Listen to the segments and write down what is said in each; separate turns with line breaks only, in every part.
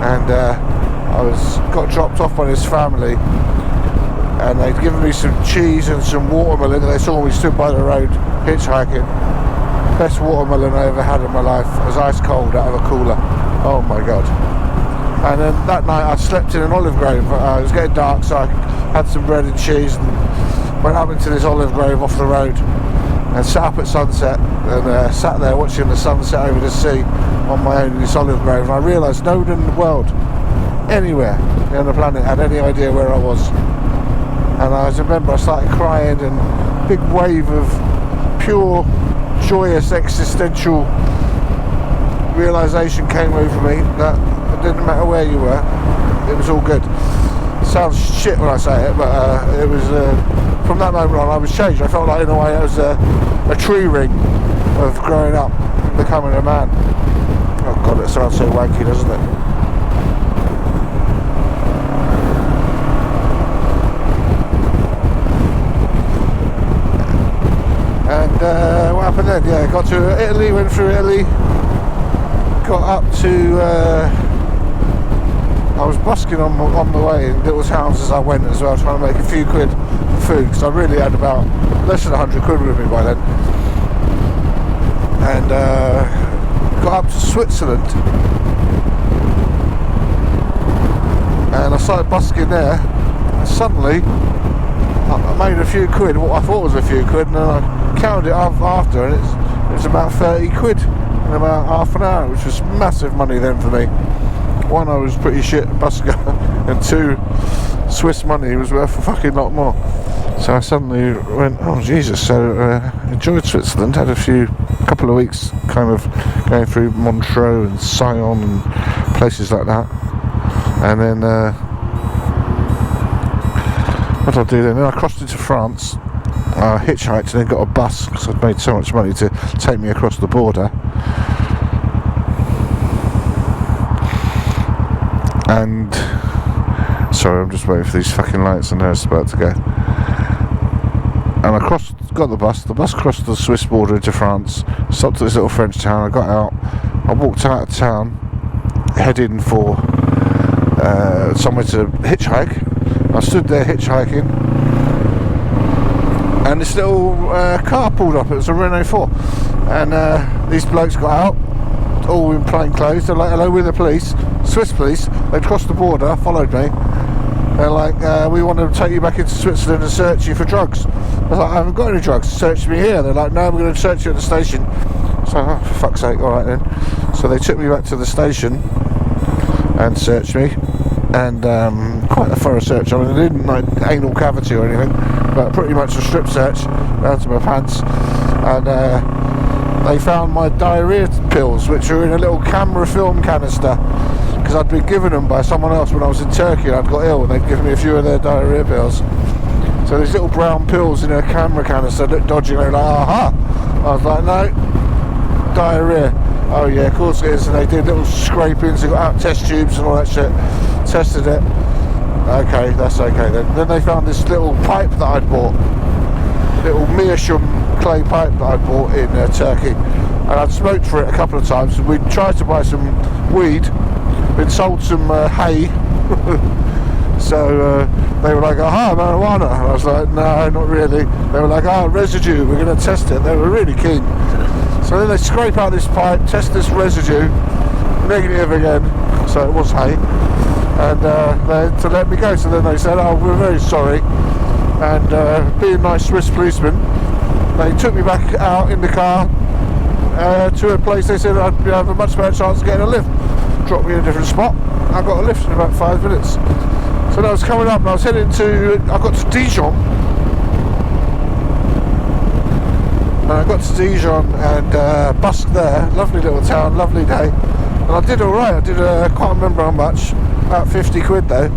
and got dropped off by his family, and they'd given me some cheese and some watermelon, and they saw me stood by the road hitchhiking. Best watermelon I ever had in my life. It was ice cold out of a cooler. Oh my god. And then that night I slept in an olive grove. It was getting dark, so I had some bread and cheese and went up into this olive grove off the road and sat up at sunset and sat there watching the sunset over the sea on my own in this olive grove. And I realised no one in the world, anywhere on the planet, had any idea where I was. And I remember I started crying, and a big wave of pure joyous existential realisation came over me that it didn't matter where you were, it was all good. It sounds shit when I say it, but it was from that moment on I was changed. I felt like in a way it was a tree ring of growing up, becoming a man. Oh god, it sounds so wanky, doesn't it? And what happened then? Yeah, got to Italy, went through Italy, got up to I was busking on the way in little towns as I went as well, trying to make a few quid for food, because I really had about less than 100 quid with me by then. And got up to Switzerland, and I started busking there, and suddenly I made a few quid, what I thought was a few quid, and then I counted it up after, and it was about 30 quid in about half an hour, which was massive money then for me. One, I was pretty shit busker, and two, Swiss money was worth a fucking lot more. So I suddenly went, oh Jesus. So enjoyed Switzerland, had a couple of weeks kind of going through Montreux and Sion and places like that. And then what did I do then? Then I crossed into France, hitchhiked, and then got a bus because I'd made so much money to take me across the border. And sorry, I'm just waiting for these fucking lights, and it's about to go. And I got the bus crossed the Swiss border into France, stopped at this little French town. I got out, I walked out of town, heading for somewhere to hitchhike. I stood there hitchhiking, and this little car pulled up. It was a Renault 4, and these blokes got out, all in plain clothes. They're like, hello, we're the police, Swiss police. They'd crossed the border, followed me. They're like, we want to take you back into Switzerland and search you for drugs. I was like, I haven't got any drugs, search me here. They're like, no, we're going to search you at the station. So, oh, for fuck's sake, alright then. So they took me back to the station and searched me. And quite a thorough search. I mean, they didn't like anal cavity or anything, but pretty much a strip search down to my pants. And they found my diarrhea pills, which are in a little camera film canister, because I'd been given them by someone else when I was in Turkey and I'd got ill, and they'd given me a few of their diarrhea pills. So these little brown pills in a camera canister looked dodgy, and they were like, aha! I was like, no, diarrhea. Oh yeah, of course it is. And they did little scrapings, they got out test tubes and all that shit, tested it. Okay, that's okay then. Then they found this little pipe that I'd bought, little meerschaum clay pipe that I'd bought in Turkey, and I'd smoked for it a couple of times. We'd tried to buy some weed, been sold some hay. So they were like, aha, marijuana. And I was like, no, not really. They were like, residue, we're going to test it. They were really keen. So then they scrape out this pipe, test this residue, negative again, so it was hay, and to let me go. So then they said, oh, we're very sorry, and being nice Swiss policemen, they took me back out in the car to a place. They said I'd have a much better chance of getting a lift. Dropped me in a different spot. I got a lift in about 5 minutes. So I was coming up and I was heading I got to Dijon. And I got to Dijon and busked there. Lovely little town, lovely day. And I did alright. I did, I can't remember how much. About 50 quid though,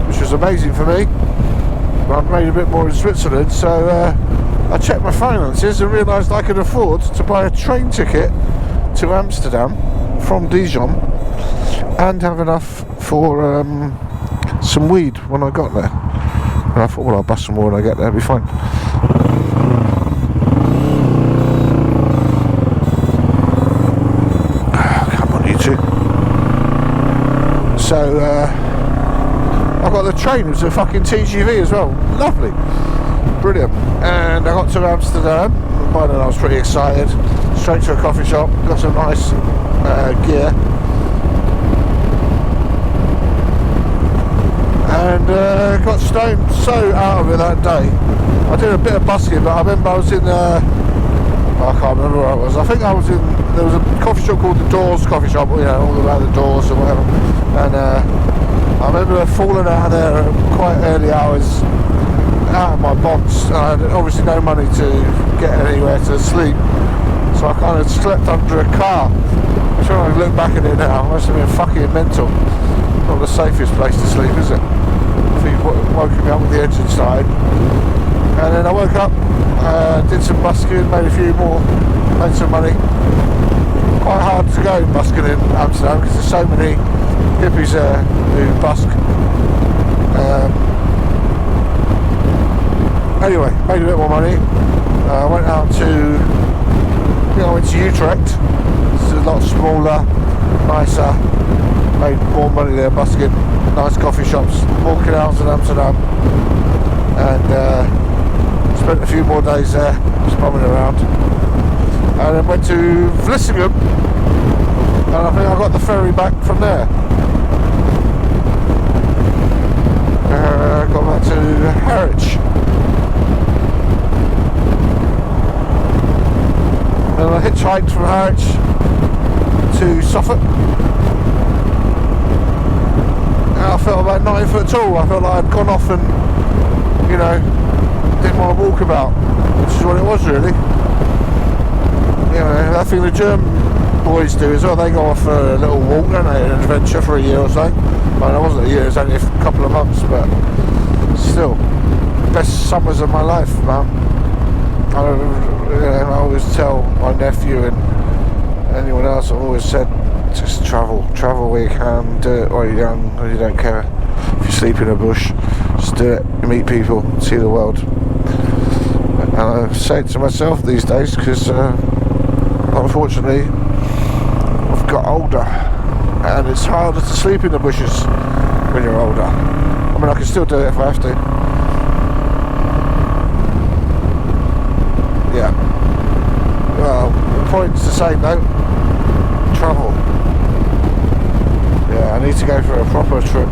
which was amazing for me. But I'd made a bit more in Switzerland. So I checked my finances and realised I could afford to buy a train ticket to Amsterdam from Dijon and have enough for some weed when I got there. And I thought, well, I'll bust some more when I get there, it'll be fine. Come on, you two. So I got the train. It was a fucking TGV as well. Lovely, brilliant. And I got to Amsterdam. By then I was pretty excited. Straight to a coffee shop, got some nice gear, and got stoned so out of it that day. I did a bit of busking, but I remember I was in I can't remember where I was. I think I was in, there was a coffee shop called the Doors Coffee Shop, you know, all about the doors or whatever, and I remember falling out of there at quite early hours, out of my bonds. I had obviously no money to get anywhere to sleep, so I kind of slept under a car. I'm trying to look back at it now, it must have been fucking mental. Not the safest place to sleep, is it? I think woke me up with the engine started. And then I woke up, did some busking, made a few more, made some money. Quite hard to go busking in Amsterdam because there's so many hippies there who busk. Anyway, made a bit more money. Went out to, I went to Utrecht. It's a lot smaller, nicer. Made more money there busking. Nice coffee shops, more canals in Amsterdam. And spent a few more days there, just bumming around. And then went to Vlissingen. And I think I got the ferry back from there. Got back to Harwich. And I hitchhiked from Harwich to Suffolk. And I felt about 9 foot tall. I felt like I'd gone off and, you know, didn't want to walk about, which is what it was really. You know, I think the German boys do as well. They go off for a little walk, don't they, an adventure for a year or so. Well, it wasn't a year, it was only a couple of months, but still, best summers of my life, man. I always tell my nephew and anyone else, I've always said, just travel where you can, do it while you're young, or you don't care if you sleep in a bush, just do it, meet people, see the world. And I say it to myself these days because unfortunately I've got older and it's harder to sleep in the bushes when you're older. I mean, I can still do it if I have to. Yeah. Well, the point's the same though. Travel. Yeah, I need to go for a proper trip.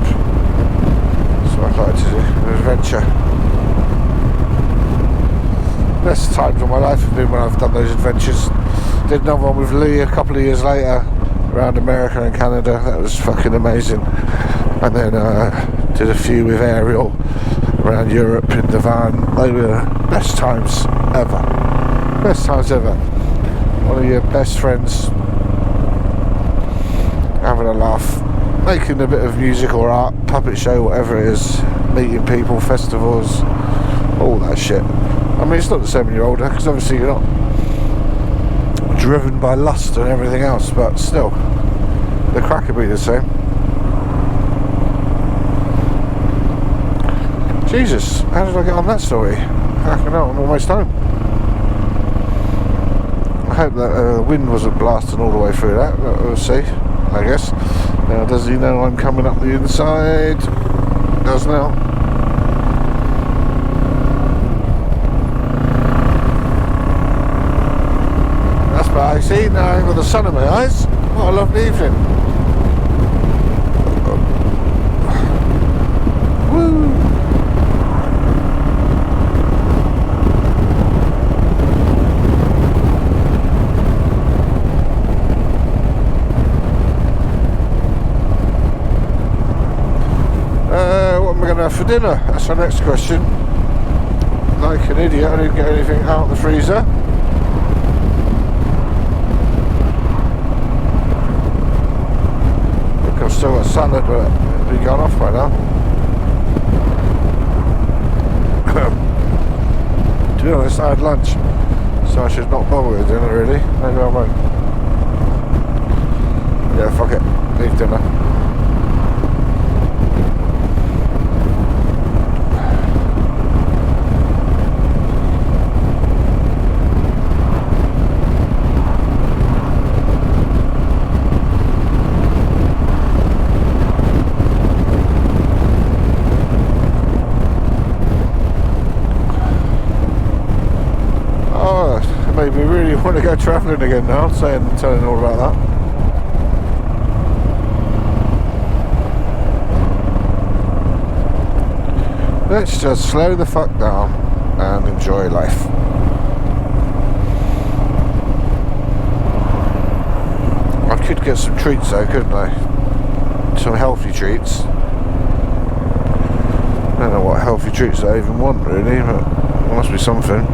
That's what I'd like to do. An adventure. Best times of my life have been when I've done those adventures. Did another one with Lee a couple of years later around America and Canada. That was fucking amazing. And then did a few with Ariel around Europe in the van. They were the best times ever. Best times ever. One of your best friends having a laugh, making a bit of music or art, puppet show, whatever it is, meeting people, festivals, all that shit. I mean, it's not the same when you're older, because obviously you're not driven by lust and everything else, but still, the crack would be the same. Jesus, how did I get on that story? I don't know, I'm almost home. I hope that the wind wasn't blasting all the way through that, but we'll see, I guess. Now, does he know I'm coming up the inside? Does now. I see, now I've got the sun in my eyes. What a lovely evening. Woo! What am I going to have for dinner? That's our next question. Like an idiot, I didn't get anything out of the freezer. I've still got salad, but it'll be gone off by now. To be honest, I had lunch, so I should not bother with dinner really. Maybe I won't. Yeah, fuck it. Leave dinner. want to go travelling again now, telling all about that. Let's just slow the fuck down and enjoy life. I could get some treats though, couldn't I? Some healthy treats. I don't know what healthy treats I even want really, but there must be something.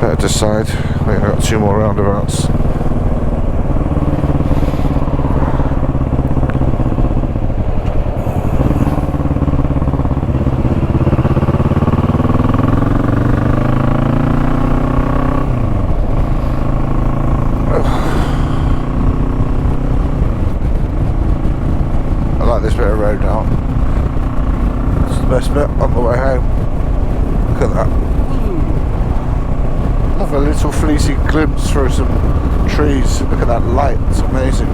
Better decide. I think I've got 2 more roundabouts. This bit of road now. It's the best bit on the way home. Look at that. Have a little fleecy glimpse through some trees. Look at that light, it's amazing.